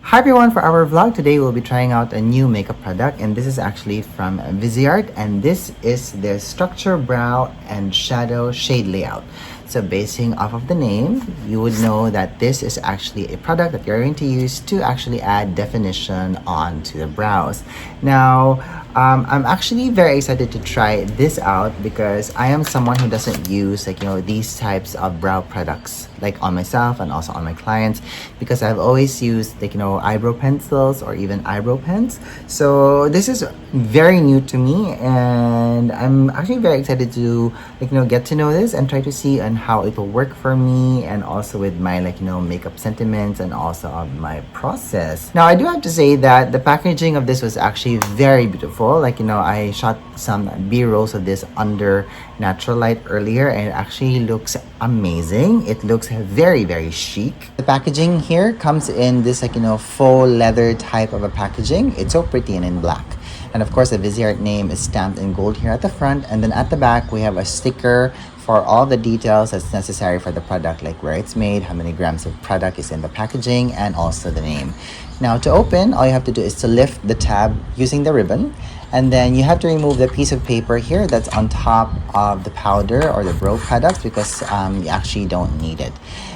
Hi everyone, for our vlog today we'll be trying out a new makeup product, and this is actually from Viseart, and this is their structure brow and shadow shade layout. So basing off of the name, you would know that this is actually a product that you're going to use to actually add definition onto the brows. Now, I'm actually very excited to try this out because I am someone who doesn't use these types of brow products like on myself and also on my clients, because I've always used eyebrow pencils or even eyebrow pens. So this is very new to me, and I'm actually very excited to get to know this and try to see and how it will work for me, and also with my makeup sentiments and also on my process. Now I do have to say that the packaging of this was actually very beautiful. I shot some b-rolls of this under natural light earlier, and it actually looks amazing. It looks very chic. The packaging here comes in this faux leather type of a packaging. It's so pretty and in black. And of course the Viseart name is stamped in gold here at the front, and then at the back we have a sticker for all the details that's necessary for the product, like where it's made, how many grams of product is in the packaging, and also the name. Now to open, all you have to do is to lift the tab using the ribbon, and then you have to remove the piece of paper here that's on top of the powder or the brow products, because you actually don't need it.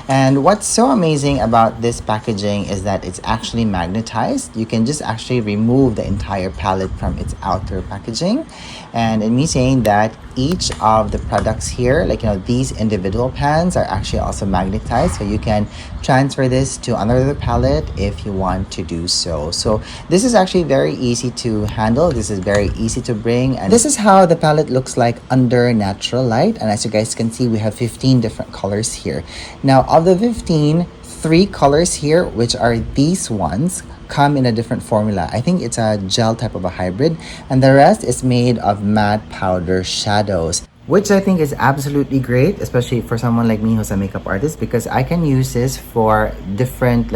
And what's so amazing about this packaging is that it's actually magnetized. You can just actually remove the entire palette from its outer packaging, and it means saying that each of the products here, these individual pans, are actually also magnetized, so you can transfer this to another palette if you want to do so. So this is actually very easy to handle. This is very easy to bring, and this is how the palette looks like under natural light. And as you guys can see, we have 15 different colors here. Now of the 15, 3 colors here, which are these ones, come in a different formula. I think it's a gel type of a hybrid, and the rest is made of matte powder shadows, which I think is absolutely great, especially for someone like me who's a makeup artist, because I can use this for different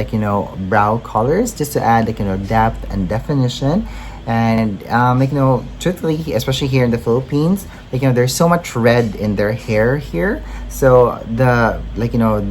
brow colors, just to add depth and definition. And truthfully, especially here in the Philippines, there's so much red in their hair here, so the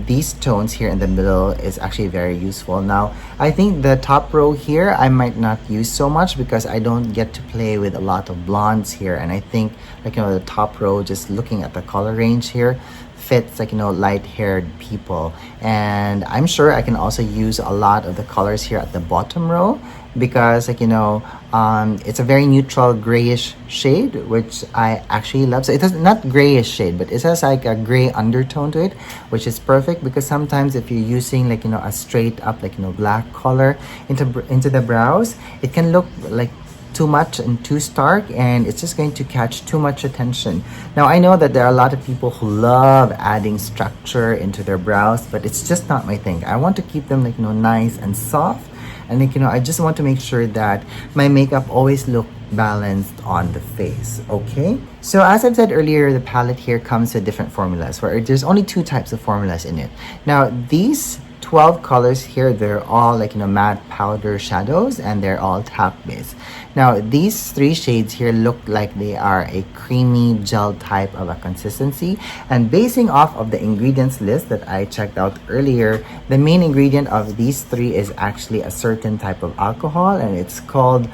these tones here in the middle is actually very useful. Now I think the top row here I might not use so much because I don't get to play with a lot of blondes here, and I think the top row, just looking at the color range here, fits light-haired people. And I'm sure I can also use a lot of the colors here at the bottom row, because it's a very neutral grayish shade, which I actually love. So it has not grayish shade, but it has like a gray undertone to it, which is perfect, because sometimes if you're using a straight up black color into the brows, it can look like too much and too stark, and it's just going to catch too much attention. Now I know that there are a lot of people who love adding structure into their brows, but it's just not my thing. I want to keep them nice and soft, and I just want to make sure that my makeup always look balanced on the face. Okay, so as I've said earlier, the palette here comes with different formulas, where there's only 2 types of formulas in it. Now these 12 colors here, they're all matte powder shadows, and they're all talc based. Now these 3 shades here look like they are a creamy gel type of a consistency, and basing off of the ingredients list that I checked out earlier, the main ingredient of these 3 is actually a certain type of alcohol, and it's called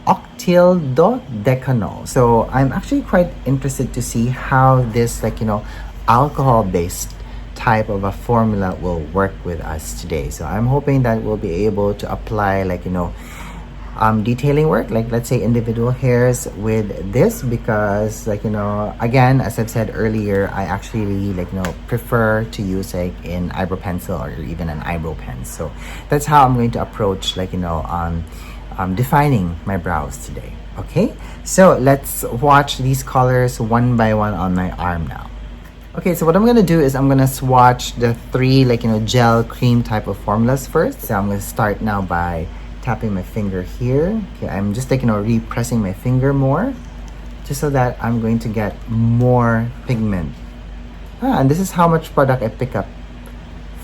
octyldodecanol. So I'm actually quite interested to see how this alcohol based type of a formula will work with us today. So I'm hoping that we'll be able to apply detailing work, let's say individual hairs with this, because again, as I've said earlier, I actually really prefer to use an eyebrow pencil or even an eyebrow pen. So that's how I'm going to approach defining my brows today. Okay, so let's watch these colors one by one on my arm now. Okay, so what I'm gonna do is I'm gonna swatch the 3 gel cream type of formulas first. So I'm gonna start now by tapping my finger here. Okay, I'm just repressing my finger more, just so that I'm going to get more pigment. And this is how much product I pick up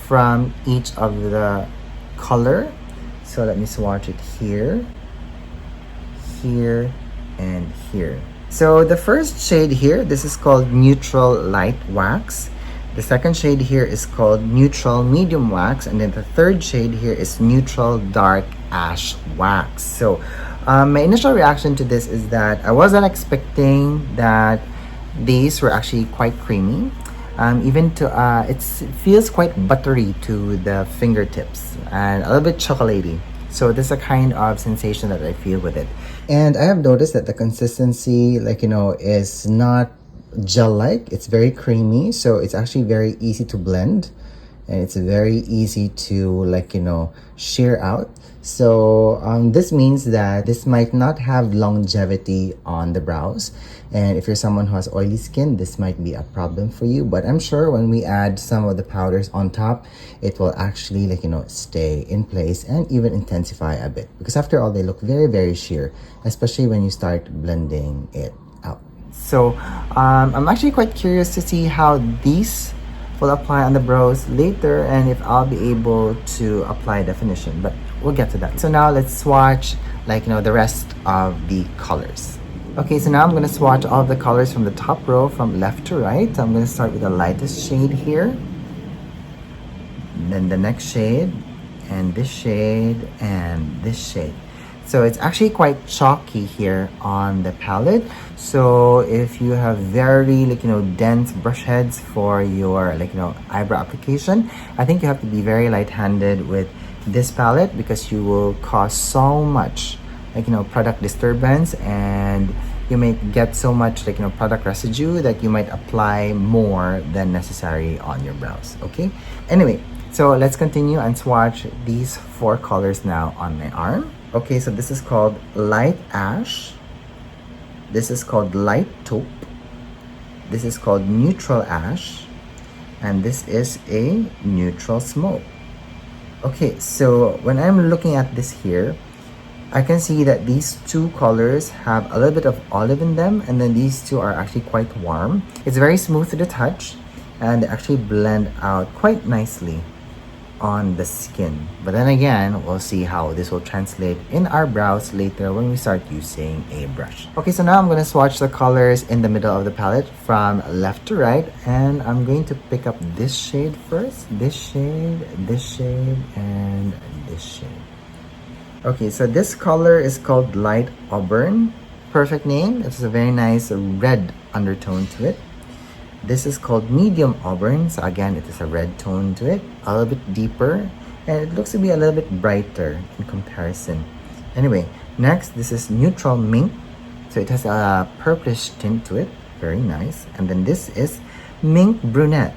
from each of the color. So let me swatch it here, here, and here. So the first shade here, this is called Neutral Light Wax. The second shade here is called Neutral Medium Wax, and then the third shade here is Neutral Dark Ash Wax. So my initial reaction to this is that I wasn't expecting that these were actually quite creamy. Even to it feels quite buttery to the fingertips and a little bit chocolatey. So this is a kind of sensation that I feel with it. And I have noticed that the consistency, is not gel-like. It's very creamy, so it's actually very easy to blend, and it's very easy to shear out. So this means that this might not have longevity on the brows, and if you're someone who has oily skin, this might be a problem for you. But I'm sure when we add some of the powders on top, it will actually stay in place and even intensify a bit, because after all, they look very, very sheer, especially when you start blending it out. So I'm actually quite curious to see how these will apply on the brows later, and if I'll be able to apply definition, but we'll get to that. So now let's swatch the rest of the colors. Okay, so now I'm going to swatch all of the colors from the top row from left to right. I'm going to start with the lightest shade here, then the next shade, and this shade, and this shade. So it's actually quite chalky here on the palette. So if you have very dense brush heads for your eyebrow application, I think you have to be very light-handed with this palette, because you will cause so much product disturbance, and you may get so much product residue that you might apply more than necessary on your brows. Okay, anyway, so let's continue and swatch these 4 colors now on my arm. Okay, so this is called Light Ash, this is called Light Taupe, this is called Neutral Ash, and this is a Neutral Smoke. Okay, so when I'm looking at this here, I can see that these 2 colors have a little bit of olive in them, and then these 2 are actually quite warm. It's very smooth to the touch, and they actually blend out quite nicely on the skin. But then again, we'll see how this will translate in our brows later when we start using a brush. Okay, so now I'm going to swatch the colors in the middle of the palette from left to right, and I'm going to pick up this shade first, this shade, and this shade. Okay, so this color is called Light Auburn. Perfect name. It's a very nice red undertone to it. This is called Medium Auburn. So again, it is a red tone to it, a little bit deeper, and it looks to be a little bit brighter in comparison. Anyway, next, this is Neutral Mink. So it has a purplish tint to it. Very nice. And then this is Mink Brunette.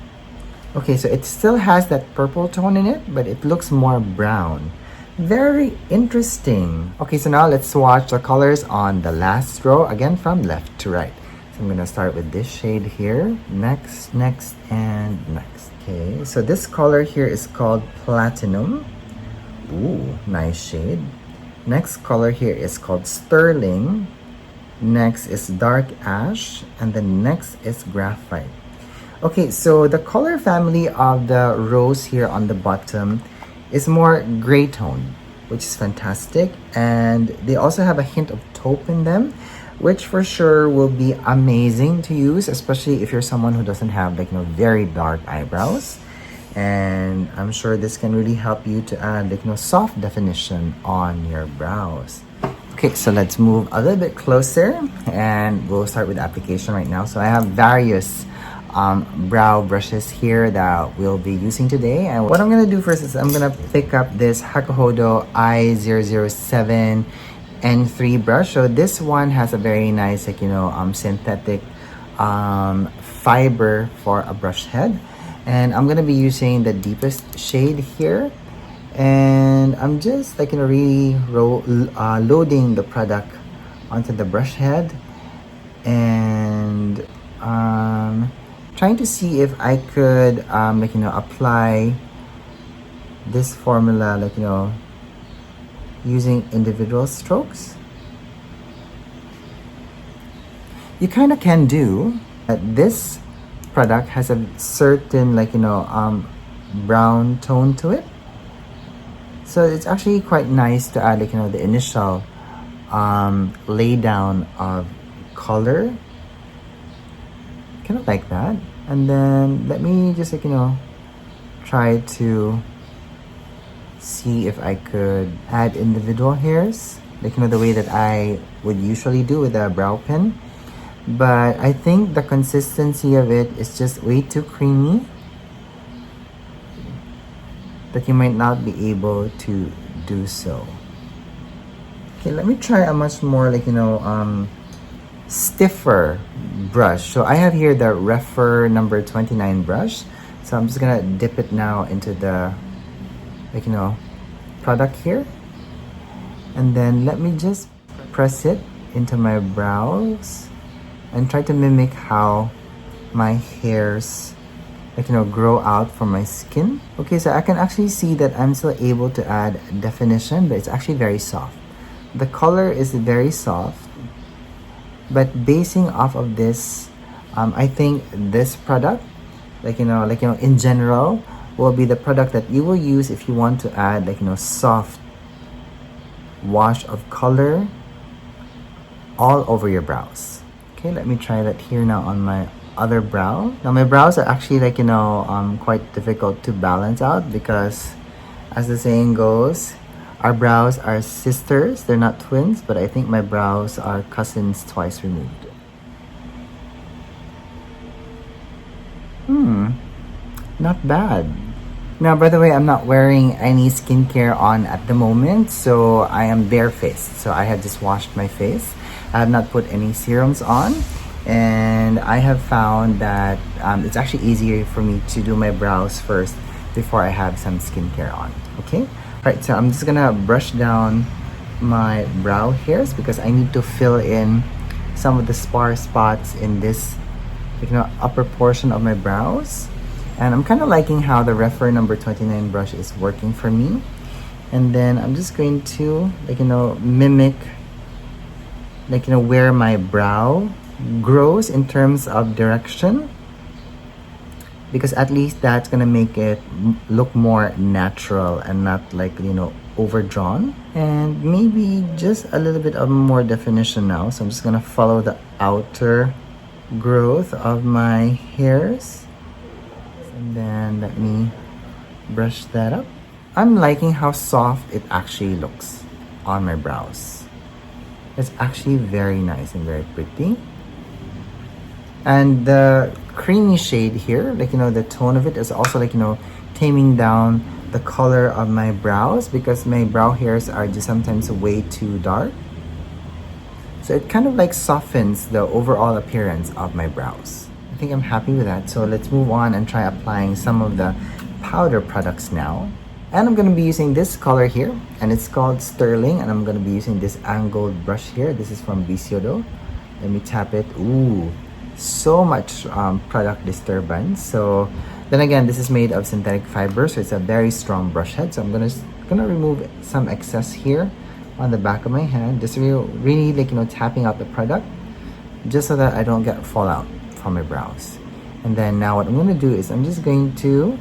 Okay, so it still has that purple tone in it, but it looks more brown. Very interesting. Okay, so now let's swatch the colors on the last row, again from left to right. So I'm gonna start with this shade here, next, and next. Okay, so this color here is called Platinum. Ooh, nice shade. Next color here is called Sterling. Next is Dark Ash, and then next is Graphite. Okay, so the color family of the rows here on the bottom is more gray tone, which is fantastic, and they also have a hint of taupe in them, which for sure will be amazing to use, especially if you're someone who doesn't have very dark eyebrows. And I'm sure this can really help you to add soft definition on your brows. Okay, so let's move a little bit closer, and we'll start with the application right now. So I have various brow brushes here that we'll be using today, and what I'm gonna do first is I'm gonna pick up this Hakuhodo I007 N3 brush. So this one has a very nice synthetic fiber for a brush head, and I'm gonna be using the deepest shade here, and I'm just really loading the product onto the brush head, and trying to see if I could apply this formula using individual strokes. You kind of can do that. This product has a certain brown tone to it, so it's actually quite nice to add the initial lay down of color, kind of like that. And then let me just like, try to see if I could add individual hairs, like, the way that I would usually do with a brow pen. But I think the consistency of it is just way too creamy that you might not be able to do so. Okay, let me try a much more like, stiffer brush. So I have here the Rephr number 29 brush. So I'm just gonna dip it now into the, like, product here. And then let me just press it into my brows and try to mimic how my hairs, like, grow out from my skin. Okay, so I can actually see that I'm still able to add definition, but it's actually very soft. The color is very soft, but basing off of this, I think this product, in general, will be the product that you will use if you want to add, soft wash of color all over your brows. Okay, let me try that here now on my other brow. Now my brows are actually quite difficult to balance out because, as the saying goes, our brows are sisters. They're not twins, but I think my brows are cousins twice removed. Not bad. Now, by the way, I'm not wearing any skincare on at the moment, so I am barefaced. So I had just washed my face. I have not put any serums on, and I have found that it's actually easier for me to do my brows first before I have some skincare on. Okay? Alright, so I'm just gonna brush down my brow hairs because I need to fill in some of the sparse spots in this, upper portion of my brows. And I'm kind of liking how the Rephr number 29 brush is working for me. And then I'm just going to, mimic, where my brow grows in terms of direction. Because at least that's gonna make it look more natural and not overdrawn. And maybe just a little bit of more definition now. So I'm just gonna follow the outer growth of my hairs. And then let me brush that up. I'm liking how soft it actually looks on my brows. It's actually very nice and very pretty. And the creamy shade here, the tone of it is also taming down the color of my brows because my brow hairs are just sometimes way too dark. So it kind of softens the overall appearance of my brows. I think I'm happy with that. So let's move on and try applying some of the powder products now. And I'm going to be using this color here, and it's called Sterling, and I'm going to be using this angled brush here. This is from Bisyodo. Let me tap it. Ooh, so much product disturbance. So then again, this is made of synthetic fiber, so it's a very strong brush head. So I'm gonna remove some excess here on the back of my hand, just really tapping out the product, just so that I don't get fallout from my brows. And then now what I'm going to do is I'm just going to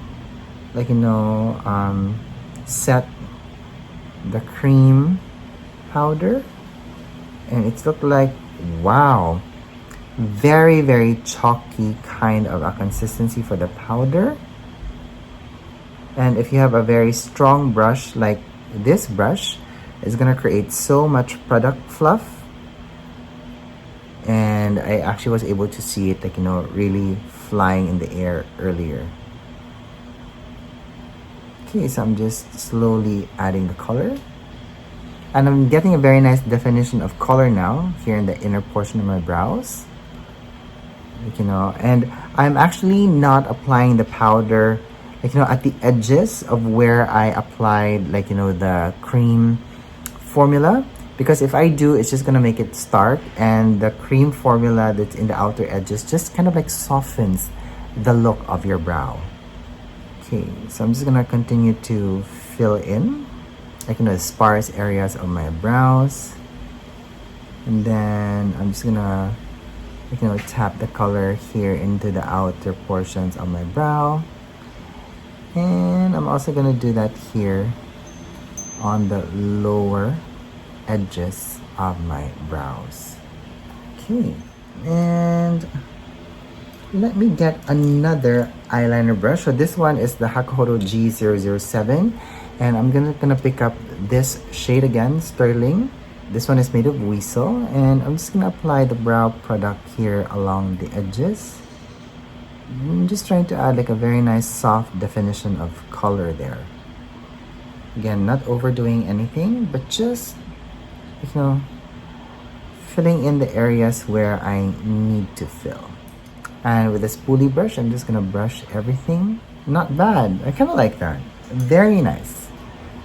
set the cream powder, and it's looked like, wow, very, very chalky kind of a consistency for the powder. And if you have a very strong brush like this brush, it's gonna create so much product fluff. And I actually was able to see it really flying in the air earlier. Okay, so I'm just slowly adding the color. And I'm getting a very nice definition of color now here in the inner portion of my brows. And I'm actually not applying the powder at the edges of where I applied the cream formula. Because if I do, it's just gonna make it stark, and the cream formula that's in the outer edges just kind of softens the look of your brow. Okay, so I'm just gonna continue to fill in the sparse areas of my brows, and then I'm just gonna tap the color here into the outer portions of my brow, and I'm also gonna do that here on the lower edges of my brows. Okay, and Let me get another eyeliner brush. So this one is the Hakuhodo G007, and I'm gonna pick up this shade again, Sterling. This one is made of Weasel, and I'm just gonna apply the brow product here along the edges. I'm just trying to add like a very nice soft definition of color there. Again, not overdoing anything, but just, you know, filling in the areas where I need to fill. And with a spoolie brush, I'm just gonna brush everything. Not bad. I kind of like that. Very nice.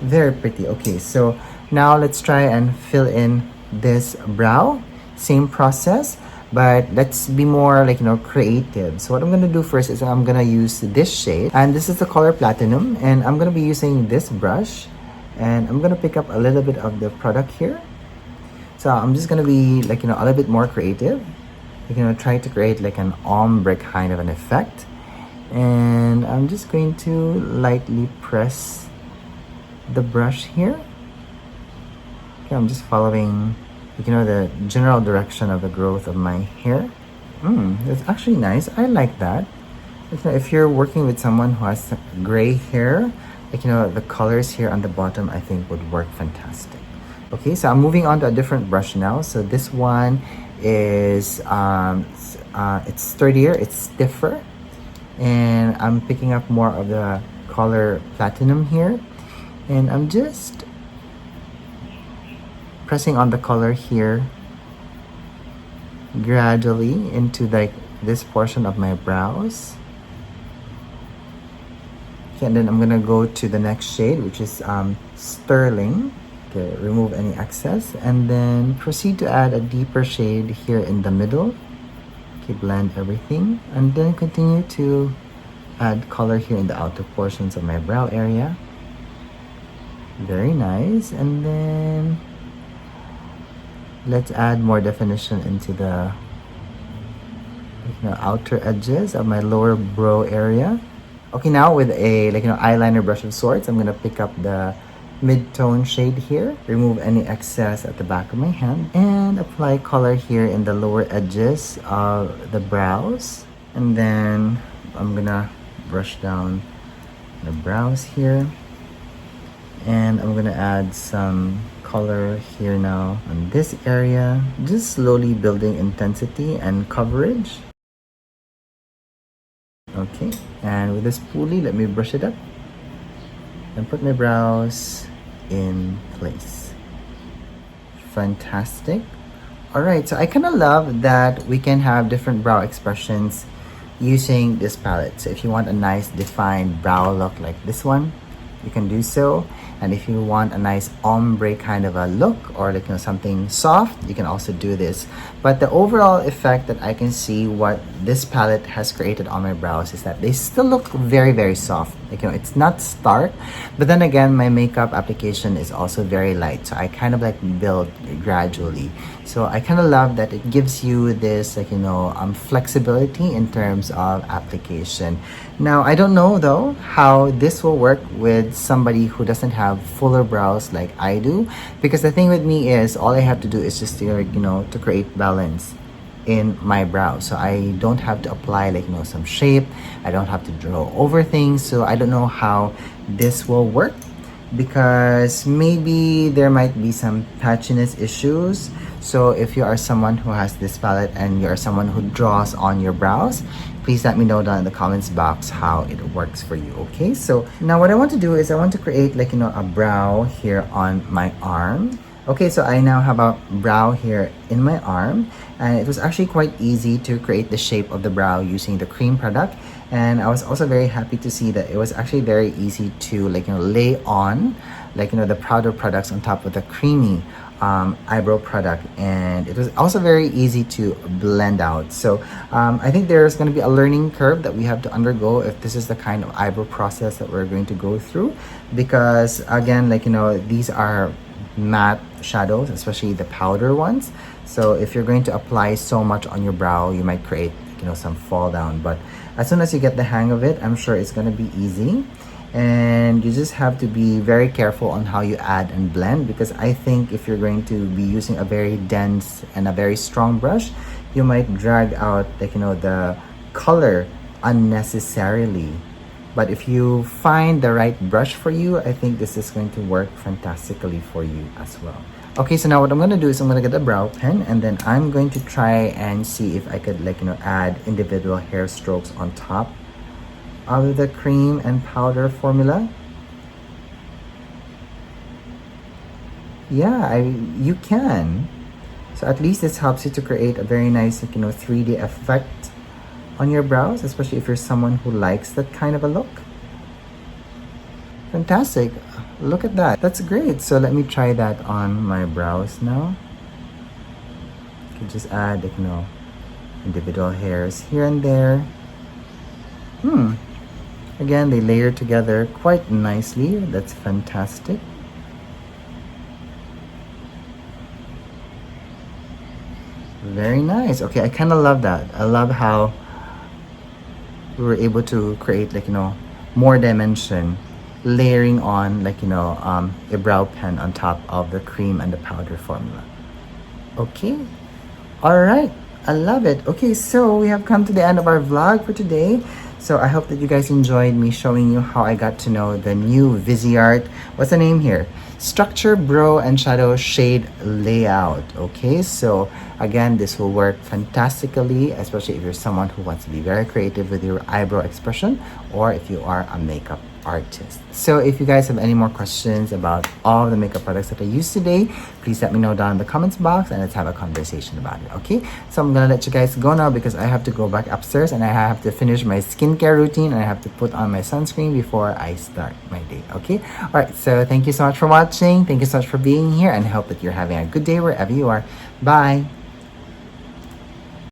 Very pretty. Okay, so now let's try and fill in this brow. Same process, but let's be more like, creative. So what I'm gonna do first is I'm gonna use this shade, and this is the color Platinum, and I'm gonna be using this brush, and I'm gonna pick up a little bit of the product here. So I'm just gonna be like, a little bit more creative. Try to create like an ombre kind of an effect. And I'm just going to lightly press the brush here. Okay, I'm just following, the general direction of the growth of my hair. That's actually nice. I like that. If you're working with someone who has gray hair, the colors here on the bottom, I think would work fantastic. Okay, so I'm moving on to a different brush now. So this one is it's sturdier, it's stiffer, and I'm picking up more of the color Platinum here, and I'm just pressing on the color here gradually into like this portion of my brows. Okay, and then I'm gonna go to the next shade, which is Sterling. Okay, remove any excess, and then proceed to add a deeper shade here in the middle. Okay, blend everything, and then continue to add color here in the outer portions of my brow area. Very nice. And then let's add more definition into the outer edges of my lower brow area. Okay, now with a eyeliner brush of sorts, I'm gonna pick up the mid-tone shade here, remove any excess at the back of my hand, and apply color here in the lower edges of the brows. And then I'm gonna brush down the brows here, and I'm gonna add some color here now on this area, just slowly building intensity and coverage. Okay, and with this spoolie, let me brush it up and put my brows in place. Fantastic. All right, so I kind of love that we can have different brow expressions using this palette. So if you want a nice defined brow look like this one, you can do so. And if you want a nice ombre kind of a look, or something soft, you can also do this. But the overall effect that I can see what this palette has created on my brows is that they still look very, very soft. It's not stark, but then again, my makeup application is also very light. So I kind of build gradually. So I kind of love that it gives you this flexibility in terms of application. Now, I don't know though how this will work with somebody who doesn't have fuller brows like I do, because the thing with me is all I have to do is just to create balance in my brow. So I don't have to apply some shape. I don't have to draw over things. So I don't know how this will work, because maybe there might be some patchiness issues. So if you are someone who has this palette and you are someone who draws on your brows, please let me know down in the comments box how it works for you. Okay, so now what I want to do is I want to create a brow here on my arm. Okay, so I now have a brow here in my arm, and it was actually quite easy to create the shape of the brow using the cream product. And I was also very happy to see that it was actually very easy to lay on the powder products on top of the creamy eyebrow product, and it was also very easy to blend out. So I think there's going to be a learning curve that we have to undergo if this is the kind of eyebrow process that we're going to go through, because again, these are matte shadows, especially the powder ones. So if you're going to apply so much on your brow, you might create some fall down, but as soon as you get the hang of it, I'm sure it's going to be easy. And you just have to be very careful on how you add and blend, because I think if you're going to be using a very dense and a very strong brush, you might drag out the color unnecessarily. But if you find the right brush for you, I think this is going to work fantastically for you as well. Okay, so now what I'm going to do is I'm going to get a brow pen, and then I'm going to try and see if I could, like, add individual hair strokes on top of the cream and powder formula. Yeah, you can. So at least this helps you to create a very nice, 3D effect on your brows, especially if you're someone who likes that kind of a look. Fantastic. Look at that. That's great. So let me try that on my brows now. You can just add, individual hairs here and there. Again, they layer together quite nicely. That's fantastic. Very nice. Okay, I kind of love that. I love how we were able to create, more dimension, layering on, a brow pen on top of the cream and the powder formula. Okay. All right. I love it. Okay, so we have come to the end of our vlog for today. So I hope that you guys enjoyed me showing you how I got to know the new Viseart. What's the name here? Structure Brow and Shadow Shade Layout. Okay, so again, this will work fantastically, especially if you're someone who wants to be very creative with your eyebrow expression, or if you are a makeup artist. So if you guys have any more questions about all the makeup products that I used today, please let me know down in the comments box and let's have a conversation about it. Okay, so I'm gonna let you guys go now because I have to go back upstairs and I have to finish my skincare routine and I have to put on my sunscreen before I start my day. Okay, all right, so thank you so much for watching. Thank you so much for being here, and I hope that you're having a good day wherever you are. Bye.